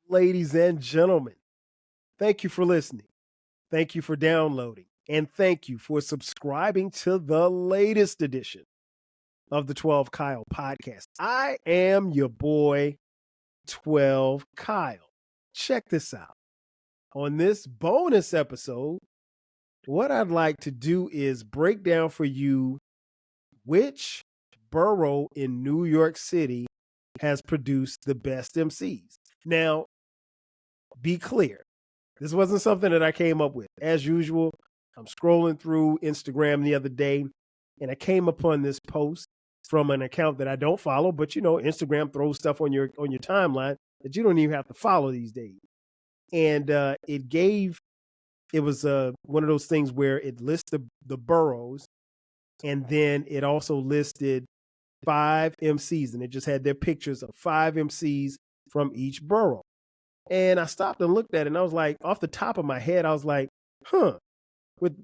Ladies and gentlemen, thank you for listening. Thank you for downloading. And thank you for subscribing to the latest edition of the 12 Kyle podcast. I am your boy, 12 Kyle. Check this out. On this bonus episode, what I'd like to do is break down for you which borough in New York City has produced the best MCs. Now, be clear. This wasn't something that I came up with. As usual, I'm scrolling through Instagram the other day, and I came upon this post from an account that I don't follow, but Instagram throws stuff on your timeline that you don't even have to follow these days. And it was one of those things where it lists the boroughs, and then it also listed 5 MCs, and it just had their pictures of 5 MCs from each borough. And I stopped and looked at it, and I was like, off the top of my head, I was like,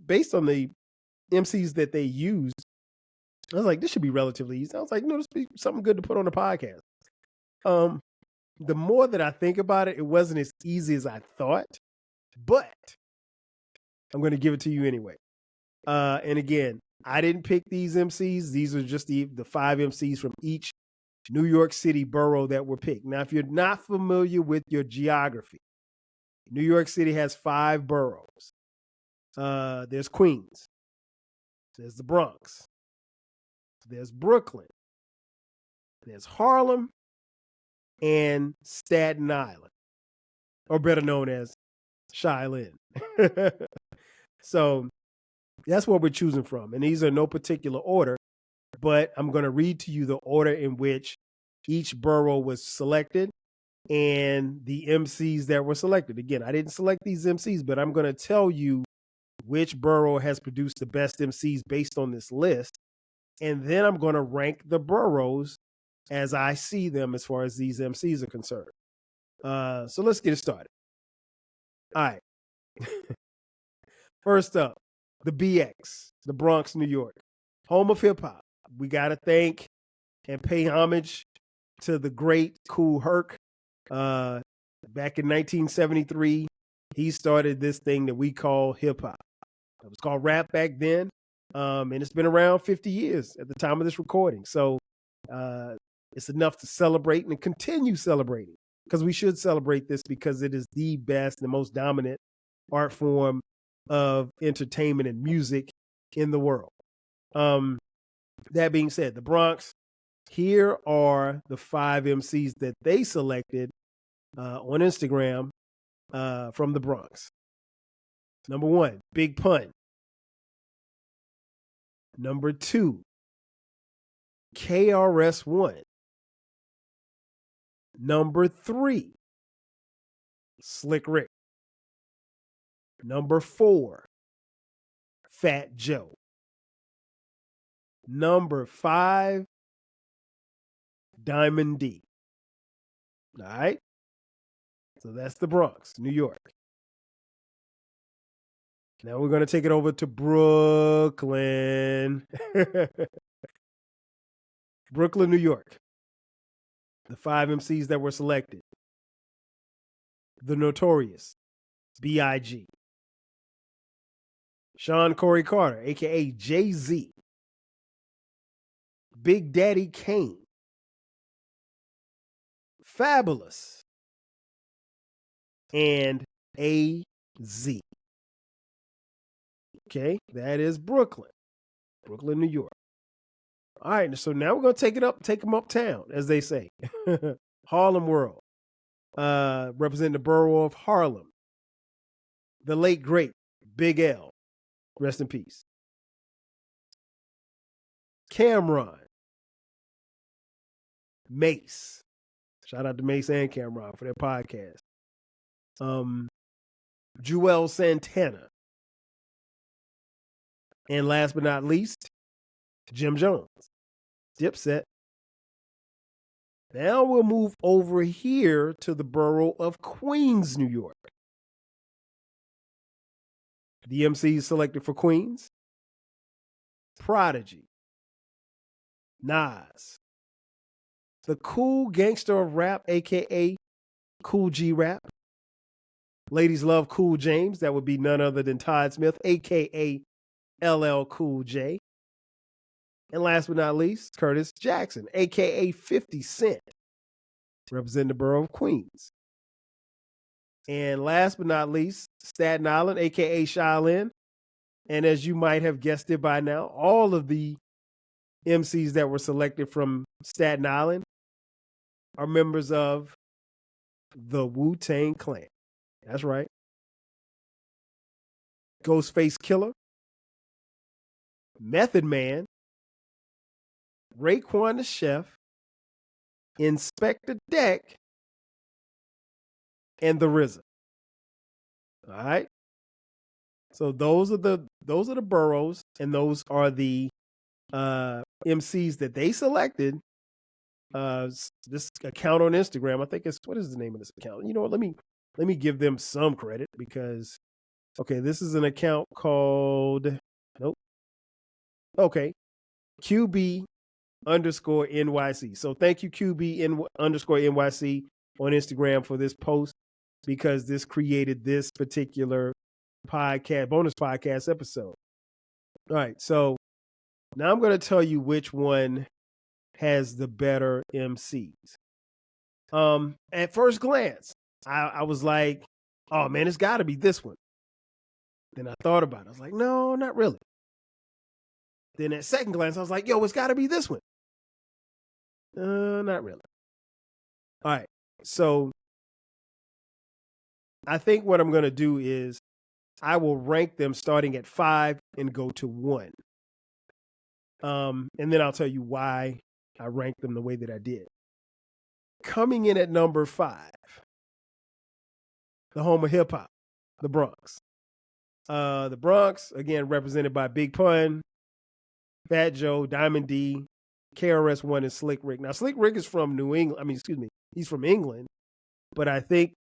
based on the MCs that they used, I was like, this should be relatively easy. I was like, this would be something good to put on the podcast. The more that I think about it, it wasn't as easy as I thought, but I'm going to give it to you anyway. And again, I didn't pick these MCs. These are just the 5 MCs from each New York City borough that were picked. Now, if you're not familiar with your geography, New York City has 5 boroughs. There's Queens. There's the Bronx. There's Brooklyn. There's Harlem and Staten Island, or better known as Chi-Lin. So that's what we're choosing from. And these are no particular order, but I'm going to read to you the order in which each borough was selected and the MCs that were selected. Again, I didn't select these MCs, but I'm going to tell you which borough has produced the best MCs based on this list. And then I'm going to rank the boroughs as I see them as far as these MCs are concerned. So let's get it started. All right. First up, the BX, the Bronx, New York, home of hip hop. We got to thank and pay homage to the great Kool Herc. Back in 1973, he started this thing that we call hip hop. It was called rap back then. And it's been around 50 years at the time of this recording. So it's enough to celebrate and continue celebrating, because we should celebrate this because it is the best and most dominant art form of entertainment and music in the world. That being said, the Bronx, here are the 5 MCs that they selected on Instagram from the Bronx. Number 1, Big Pun. Number 2, KRS-One. Number 3, Slick Rick. Number 4, Fat Joe. Number 5, Diamond D. All right. So that's the Bronx, New York. Now we're going to take it over to Brooklyn. Brooklyn, New York. The 5 MCs that were selected: the Notorious B.I.G, Sean Corey Carter, a.k.a. Jay-Z, Big Daddy Kane, Fabulous, and A.Z. Okay, that is Brooklyn, New York. All right, so now we're going to take them uptown, as they say. Harlem World, representing the borough of Harlem. The late, great Big L, rest in peace. Cameron, Mase. Shout out to Mase and Cameron for their podcast. Juelz Santana. And last but not least, Jim Jones, Dipset. Now we'll move over here to the borough of Queens, New York. The MCs selected for Queens: Prodigy, Nas, the cool gangster of rap, a.k.a. Cool G Rap. Ladies love Cool James. That would be none other than Todd Smith, a.k.a. LL Cool J. And last but not least, Curtis Jackson, a.k.a. 50 Cent, representing the borough of Queens. And last but not least, Staten Island, a.k.a. Shaolin. And as you might have guessed it by now, all of the MCs that were selected from Staten Island are members of the Wu-Tang Clan. That's right. Ghostface Killah, Method Man, Raekwon the Chef, Inspector Deck, and the RZA. All right. So those are the boroughs, and those are the MCs that they selected. This account on Instagram, I think what is the name of this account? You know what? Let me give them some credit because this is an account called QB underscore NYC. So thank you, QB underscore NYC on Instagram for this post, because this created this particular bonus podcast episode. All right. So now I'm going to tell you which one has the better MCs. At first glance, I was like, oh man, it's got to be this one. Then I thought about it. I was like, no, not really. Then at second glance, I was like, yo, it's got to be this one. Not really. All right. So I think what I'm going to do is I will rank them starting at 5 and go to 1. And then I'll tell you why I ranked them the way that I did. Coming in at number 5, the home of hip hop, the Bronx. The Bronx, again, represented by Big Pun, Fat Joe, Diamond D, KRS-One, and Slick Rick. Now, Slick Rick is from he's from England, but I think,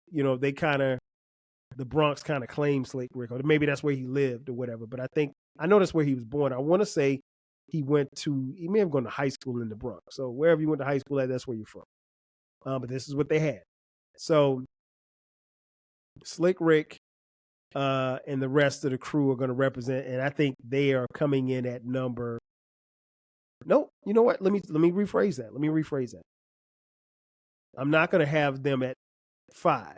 the Bronx kind of claimed Slick Rick, or maybe that's where he lived or whatever. But I know that's where he was born. I want to say he may have gone to high school in the Bronx. So wherever you went to high school at, that's where you're from. But this is what they had. So Slick Rick and the rest of the crew are going to represent, and I think they are coming in at number. No, you know what? Let me rephrase that. I'm not going to have them at 5.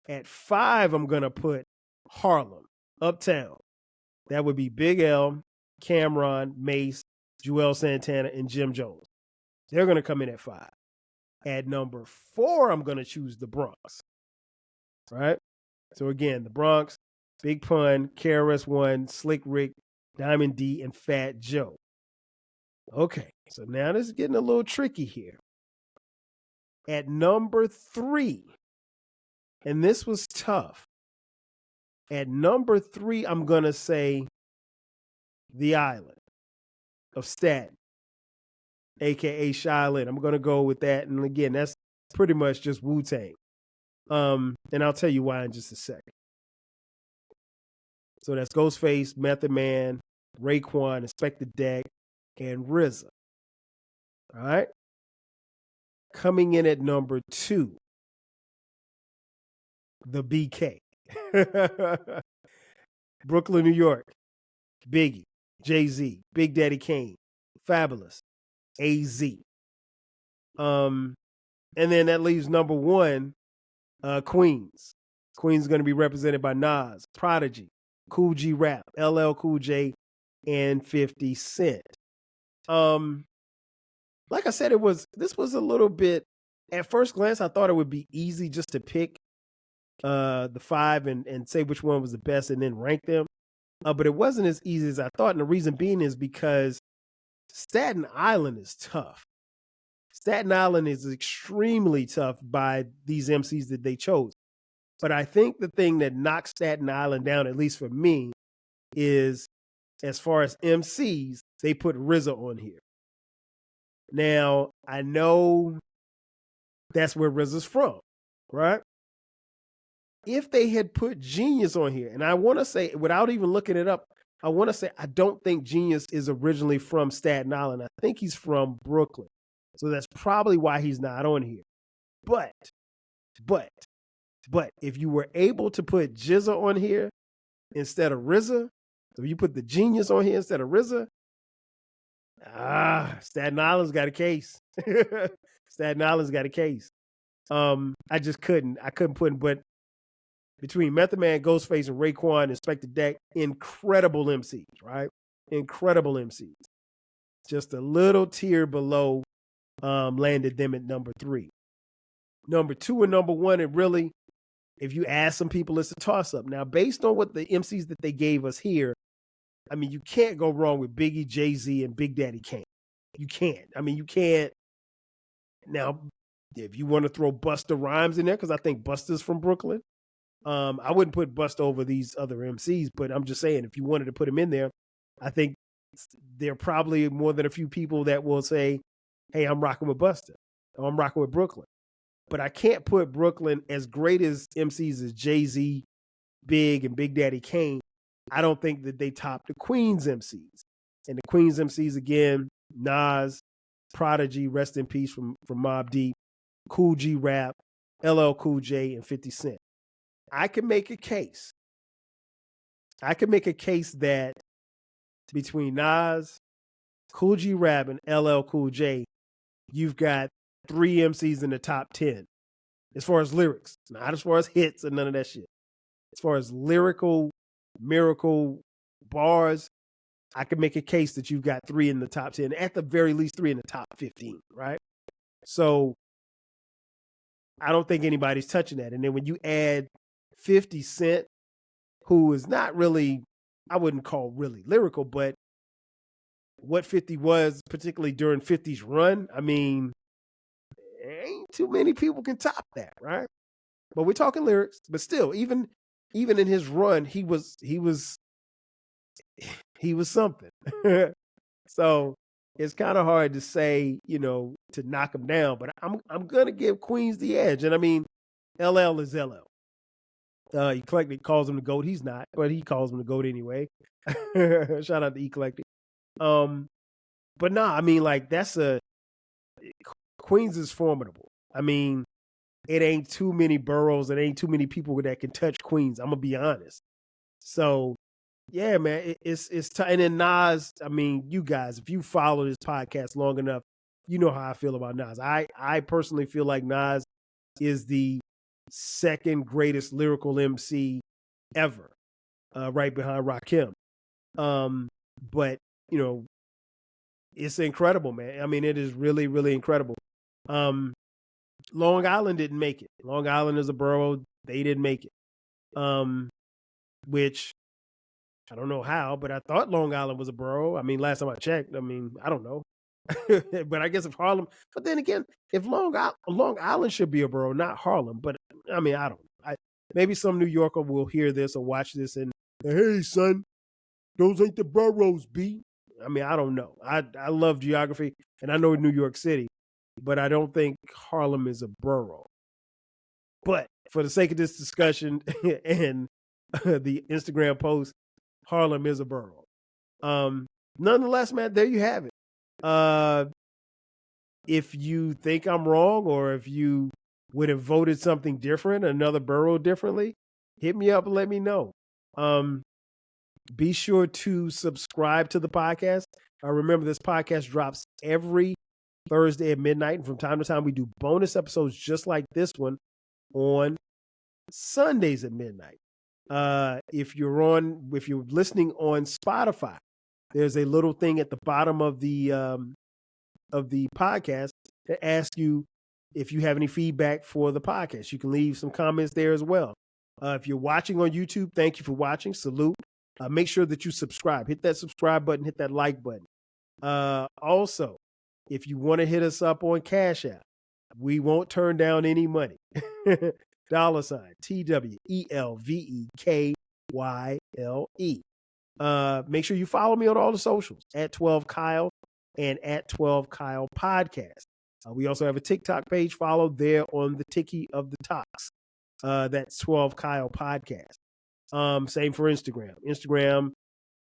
At 5, I'm going to put Harlem, Uptown. That would be Big L, Cameron, Mase, Joel Santana, and Jim Jones. They're going to come in at 5. At number 4, I'm going to choose the Bronx. Right? So again, the Bronx, Big Pun, KRS-One, Slick Rick, Diamond D, and Fat Joe. Okay, so now this is getting a little tricky here. At number 3, and this was tough. At number 3, I'm going to say the island of Staten, a.k.a. Shaolin. I'm going to go with that. And again, that's pretty much just Wu-Tang. And I'll tell you why in just a second. So that's Ghostface, Method Man, Raekwon, Inspector Deck, and RZA. All right. Coming in at number 2, the BK. Brooklyn, New York. Biggie, Jay-Z, Big Daddy Kane, Fabulous, AZ. And then that leaves number 1, Queens. Queens is going to be represented by Nas, Prodigy, Cool G Rap, LL Cool J, and 50 Cent. Like I said, this was a little bit, at first glance, I thought it would be easy just to pick the 5 and say which one was the best and then rank them. But it wasn't as easy as I thought. And the reason being is because Staten Island is tough. Staten Island is extremely tough by these MCs that they chose. But I think the thing that knocks Staten Island down, at least for me, is as far as MCs, they put RZA on here. Now, I know that's where RZA's from, right? If they had put Genius on here, and I want to say, without even looking it up, I want to say I don't think Genius is originally from Staten Island. I think he's from Brooklyn. So that's probably why he's not on here. But But if you were able to put Jizza on here instead of RZA, so you put the Genius on here instead of RZA, Staten Island's got a case. Staten Island's got a case. I just couldn't. I couldn't put, but between Method Man, Ghostface, and Raekwon, Inspector Deck, incredible MCs, right? Incredible MCs. Just a little tier below landed them at number 3. Number 2 and number 1, it really, if you ask some people, it's a toss-up. Now, based on what the MCs that they gave us here, I mean, you can't go wrong with Biggie, Jay-Z, and Big Daddy Kane. You can't. I mean, you can't. Now, if you want to throw Busta Rhymes in there, because I think Busta's from Brooklyn, I wouldn't put Busta over these other MCs, but I'm just saying, if you wanted to put him in there, I think there are probably more than a few people that will say, hey, I'm rocking with Busta, or I'm rocking with Brooklyn. But I can't put Brooklyn, as great as MCs as Jay-Z, Big, and Big Daddy Kane. I don't think that they top the Queens MCs. And the Queens MCs, again, Nas, Prodigy, rest in peace from Mobb Deep, Cool G Rap, LL Cool J, and 50 Cent. I can make a case. I can make a case that between Nas, Cool G Rap, and LL Cool J, you've got 3 MCs in the top 10 as far as lyrics, not as far as hits and none of that shit. As far as lyrical, miracle bars, I can make a case that you've got 3 in the top 10, at the very least 3 in the top 15, right? So I don't think anybody's touching that. And then when you add 50 Cent, who is not really, I wouldn't call really lyrical, but what 50 was, particularly during 50's run, I mean, ain't too many people can top that, right? But we're talking lyrics, but still, even in his run, he was something. So it's kind of hard to say, to knock him down, but I'm gonna give Queens the edge. And I mean, LL is LL. Eclectic calls him the GOAT. He's not, but he calls him the GOAT anyway. Shout out to Eclectic. But nah, I mean, like, Queens is formidable. I mean, it ain't too many boroughs. It ain't too many people that can touch Queens. I'm gonna be honest. So, yeah, man, it's and then Nas. I mean, you guys, if you follow this podcast long enough, you know how I feel about Nas. I personally feel like Nas is the second greatest lyrical MC ever, right behind Rakim. But it's incredible, man. I mean, it is really, really incredible. Long Island didn't make it. Long Island is a borough. They didn't make it. Which I don't know how, but I thought Long Island was a borough. I mean, last time I checked, I mean, I don't know. But I guess if Harlem, but then again, if Long Island should be a borough, not Harlem. But I mean, I don't know. Maybe some New Yorker will hear this or watch this and, hey, son, those ain't the boroughs, B. I mean, I don't know. I love geography, and I know New York City, but I don't think Harlem is a borough. But for the sake of this discussion and the Instagram post, Harlem is a borough. Nonetheless, man, there you have it. If you think I'm wrong, or if you would have voted something different, another borough differently, hit me up and let me know. Be sure to subscribe to the podcast. Remember, this podcast drops every Thursday at midnight, and from time to time we do bonus episodes just like this one on Sundays at midnight. If you're listening on Spotify, there's a little thing at the bottom of the podcast that asks you if you have any feedback for the podcast. You can leave some comments there as well. If you're watching on YouTube, thank you for watching. Salute. Make sure that you subscribe. Hit that subscribe button. Hit that like button. Also, if you want to hit us up on Cash App, we won't turn down any money. $, TWELVEKYLE. Make sure you follow me on all the socials at 12Kyle and at 12Kyle Podcast. We also have a TikTok page. Follow there on the Tiki of the Talks. That's 12Kyle Podcast. Same for Instagram.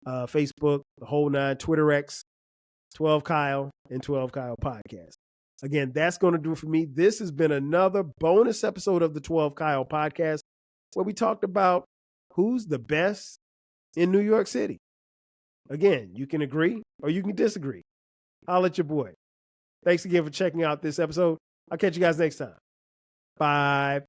Facebook, the whole 9, Twitter X, 12Kyle and 12Kyle Podcast. Again, that's going to do it for me. This has been another bonus episode of the 12 Kyle podcast where we talked about who's the best in New York City. Again, you can agree or you can disagree. I'll let your boy. Thanks again for checking out this episode. I'll catch you guys next time. Bye.